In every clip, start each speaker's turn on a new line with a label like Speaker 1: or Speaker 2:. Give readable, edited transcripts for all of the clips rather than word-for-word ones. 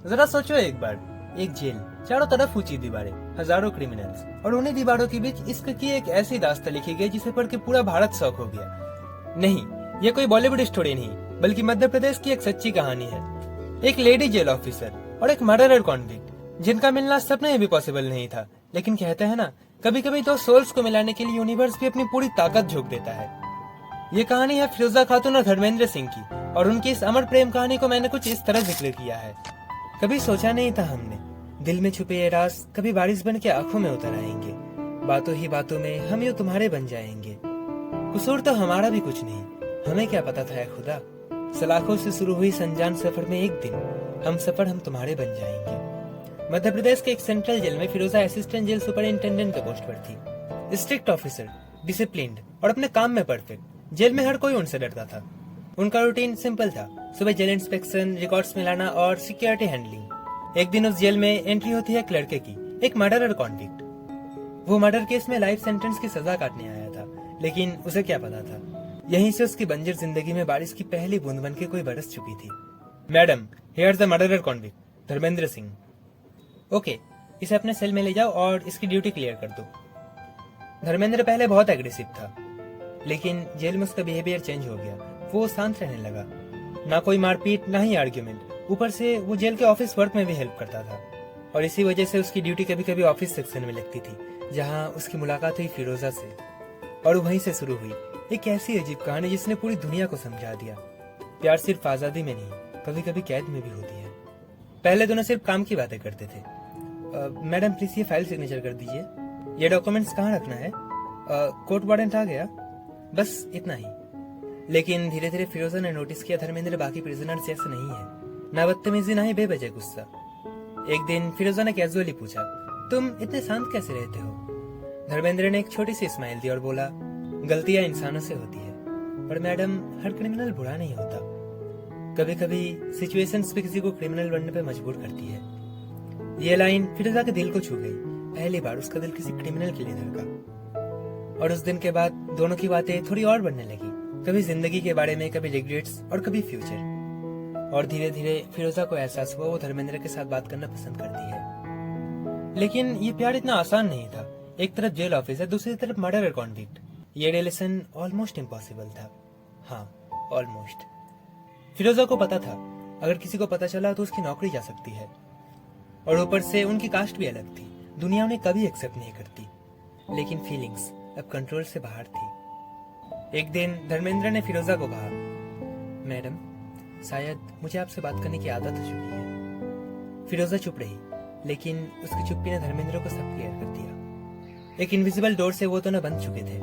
Speaker 1: जरा सोचो एक बार, एक जेल, चारों तरफ ऊंची दीवारें, हजारों क्रिमिनल्स, और उन्हीं दीवारों के बीच इश्क की एक ऐसी दास्तान लिखी गई जिसे पढ़ के पूरा भारत शौक हो गया। नहीं, ये कोई बॉलीवुड स्टोरी नहीं, बल्कि मध्य प्रदेश की एक सच्ची कहानी है। एक लेडी जेल ऑफिसर और एक मर्डरर कॉन्विक्ट, जिनका मिलना सपने में भी पॉसिबल नहीं था। लेकिन कहते हैं ना, कभी कभी तो सोल्स को मिलाने के लिए यूनिवर्स भी अपनी पूरी ताकत झोंक देता है। ये कहानी है फिरोजा खातून और धर्मेंद्र सिंह की, और उनकी इस अमर प्रेम कहानी को मैंने कुछ इस तरह जिक्र किया है। कभी सोचा नहीं था हमने, दिल में छुपे ये राज कभी बारिश बन के आंखों में उतर आएंगे। बातों ही बातों में हम यूं तुम्हारे बन जाएंगे। कसूर तो हमारा भी कुछ नहीं, हमें क्या पता था है खुदा। सलाखों से शुरू हुई संजान सफर में एक दिन हम तुम्हारे बन जाएंगे। मध्य प्रदेश के एक सेंट्रल जेल में फिरोजा असिस्टेंट जेल सुपरिंटेंडेंट के पोस्ट पर थी। स्ट्रिक्ट ऑफिसर, डिसिप्लिन्ड और अपने काम में परफेक्ट। जेल में हर कोई उनसे डरता था। उनका रूटीन सिंपल था, सुबह जेल इंस्पेक्शन, रिकॉर्ड्स मिलाना और सिक्योरिटी हैंडलिंग। एक दिन उस जेल में एंट्री होती है एक लड़के की, एक मर्डरर कॉन्विक्ट। वो मर्डर केस में लाइफ सेंटेंस की सजा काटने आया था, लेकिन उसे क्या पता था, यहीं से उसकी बंजर जिंदगी में बारिश की पहली बूंद बन के कोई बरस चुकी थी। Madam, here the murderer convict Dharmendra Singh. Okay, इसे अपने सेल में ले जाओ और इसकी ड्यूटी क्लियर कर दो। धर्मेंद्र पहले बहुत एग्रेसिव था, लेकिन जेल में उसका बिहेवियर चेंज हो गया। वो शांत रहने लगा, ना कोई मारपीट ना ही आर्ग्यूमेंट। ऊपर से वो जेल के ऑफिस वर्क में भी हेल्प करता था, और इसी वजह से उसकी ड्यूटी कभी कभी ऑफिस सेक्शन में लगती थी, जहाँ उसकी मुलाकात हुई फिरोजा से। और वहीं से शुरू हुई एक ऐसी अजीब कहानी जिसने पूरी दुनिया को समझा दिया। प्यार सिर्फ आजादी में नहीं, कभी कभी कैद में भी होती है। पहले दोनों सिर्फ काम की बातें करते थे। मैडम प्लीज ये फाइल सिग्नेचर कर दीजिए। ये डॉक्यूमेंट्स कहाँ रखना है? कोर्ट वारंट आ गया, बस इतना ही। लेकिन धीरे धीरे फिरोजा ने नोटिस किया धर्मेंद्र बाकी प्रिजनर्स जैसे नहीं है, ना बदतमीजी ना ही बेवजह गुस्सा। एक दिन फिरोजा ने कैजुअली पूछा, तुम इतने शांत कैसे रहते हो? धर्मेंद्र ने एक छोटी सी स्माइल दी और बोला, गलतियां इंसानों से होती है, पर मैडम हर क्रिमिनल बुरा नहीं होता। कभी कभी सिचुएशंस भी किसी को क्रिमिनल बनने पे मजबूर करती है। ये लाइन फिरोजा के दिल को छू गई। पहली बार उसका दिल किसी क्रिमिनल के लिए धड़का। और उस दिन के बाद दोनों की बातें थोड़ी और बढ़ने लगी, कभी जिंदगी के बारे में, कभी रिग्रेट्स और कभी फ्यूचर। और धीरे धीरे फिरोजा को एहसास हुआ वो धर्मेंद्र के साथ बात करना पसंद करती है। लेकिन ये प्यार इतना आसान नहीं था। एक तरफ जेल ऑफिसर, दूसरी तरफ मर्डरर कॉन्विक्ट। ये रिलेशन ऑलमोस्ट इम्पॉसिबल था। हाँ, ऑलमोस्ट। फिरोजा को पता था अगर किसी को पता चला तो उसकी नौकरी जा सकती है, और ऊपर से उनकी कास्ट भी अलग थी, दुनिया उन्हें कभी एक्सेप्ट नहीं करती। लेकिन फीलिंग्स अब कंट्रोल से बाहर थी। एक दिन धर्मेंद्र ने फिरोजा को कहा, मैडम शायद मुझे आपसे बात करने की आदत हो चुकी है। फिरोजा चुप रही, लेकिन उसकी चुप्पी ने धर्मेंद्र को सब क्लियर कर दिया। एक इनविजिबल डोर से वो दोनों बंद चुके थे।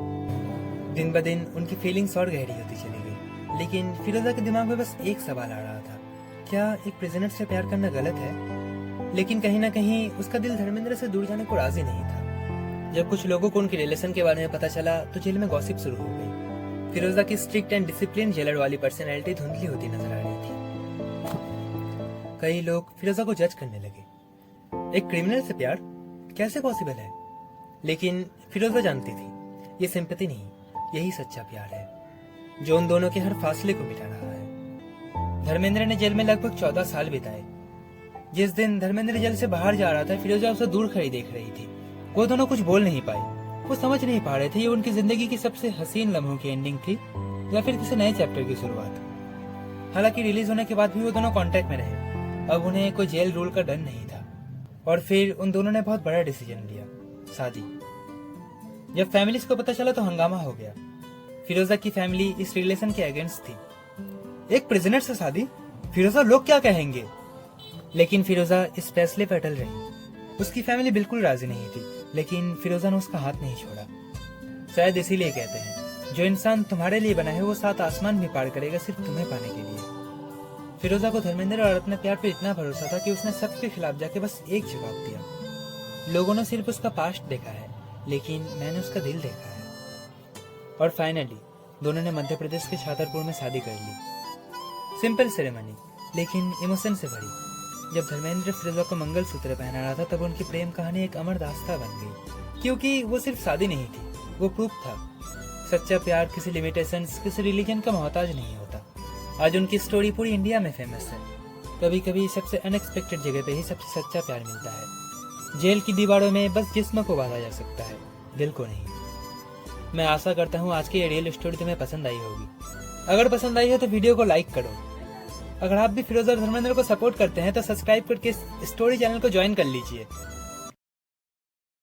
Speaker 1: दिन ब दिन उनकी फीलिंग्स और गहरी होती चली गई, लेकिन फिरोजा के दिमाग में बस एक सवाल आ रहा था, क्या एक प्रिजनर से प्यार करना गलत है? लेकिन कहीं ना कहीं उसका दिल धर्मेंद्र से दूर जाने को राजी नहीं था। जब कुछ लोगों को उनके रिलेशन के बारे में पता चला तो जेल में गॉसिप शुरू हो गई। फिरोजा की स्ट्रिक्ट एंड डिसिप्लिन जेलर वाली पर्सनैलिटी धुंधली होती नजर आ रही थी। कई लोग फिरोजा को जज करने लगे। एक क्रिमिनल से प्यार कैसे पॉसिबल है? लेकिन फिरोजा जानती थी ये सिंपैथी नहीं, यही सच्चा प्यार है जो उन दोनों के हर फासले को मिटा रहा है। धर्मेंद्र ने जेल में लगभग 14 साल बिताए। जिस दिन धर्मेंद्र जेल से बाहर जा रहा था, फिरोजा उसे दूर खड़ी देख रही थी। वो दोनों कुछ बोल नहीं पाए। वो समझ नहीं पा रहे थे ये उनकी जिंदगी की सबसे हसीन लम्हों की एंडिंग थी या फिर किसी नए चैप्टर की शुरुआत। हालांकि रिलीज होने के बाद भी वो दोनों कांटेक्ट में रहे। अब उन्हें कोई जेल रूल का डर नहीं था। और फिर उन दोनों ने बहुत बड़ा डिसीजन लिया, शादी। जब फैमिलीज को पता चला तो हंगामा हो गया। फिरोजा की फैमिली इस रिलेशन के अगेंस्ट थी। एक प्रिजनर से शादी? फिरोजा, लोग क्या कहेंगे? लेकिन फिरोजा इस फैसले पर अटल रही। उसकी फैमिली बिल्कुल राजी नहीं थी, लेकिन फिरोजा ने उसका हाथ नहीं छोड़ा। शायद इसीलिए कहते हैं, जो इंसान तुम्हारे लिए बना है वो 7 आसमान भी पार करेगा सिर्फ तुम्हें पाने के लिए। फिरोजा को धर्मेंद्र और अपने प्यार पे इतना भरोसा था कि उसने सबके खिलाफ जाके बस एक जवाब दिया। लोगों ने सिर्फ उसका पास्ट देखा है, लेकिन मैंने उसका दिल देखा है। और फाइनली दोनों ने मध्य प्रदेश के छातरपुर में शादी कर ली। सिंपल सेरेमनी, लेकिन इमोशन से भरी। जब धर्मेंद्र फिरोजा को मंगलसूत्र पहना रहा था तब उनकी प्रेम कहानी एक अमर दास्तां बन गई, क्योंकि वो सिर्फ शादी नहीं थी, वो प्रूफ था। सच्चा प्यार किसी लिमिटेशंस, किसी रिलीजन का मोहताज नहीं होता। आज उनकी स्टोरी पूरी इंडिया में फेमस है। कभी कभी सबसे अनएक्सपेक्टेड जगह पे ही सबसे सच्चा प्यार मिलता है। जेल की दीवारों में बस जिस्म को बांधा जा सकता है, दिल को नहीं। मैं आशा करता हूँ आज की ये रियल स्टोरी तुम्हें पसंद आई होगी। अगर पसंद आई है तो वीडियो को लाइक करो। अगर आप भी फिरोज और धर्मेंद्र को सपोर्ट करते हैं तो सब्सक्राइब करके इस स्टोरी चैनल को ज्वाइन कर लीजिए।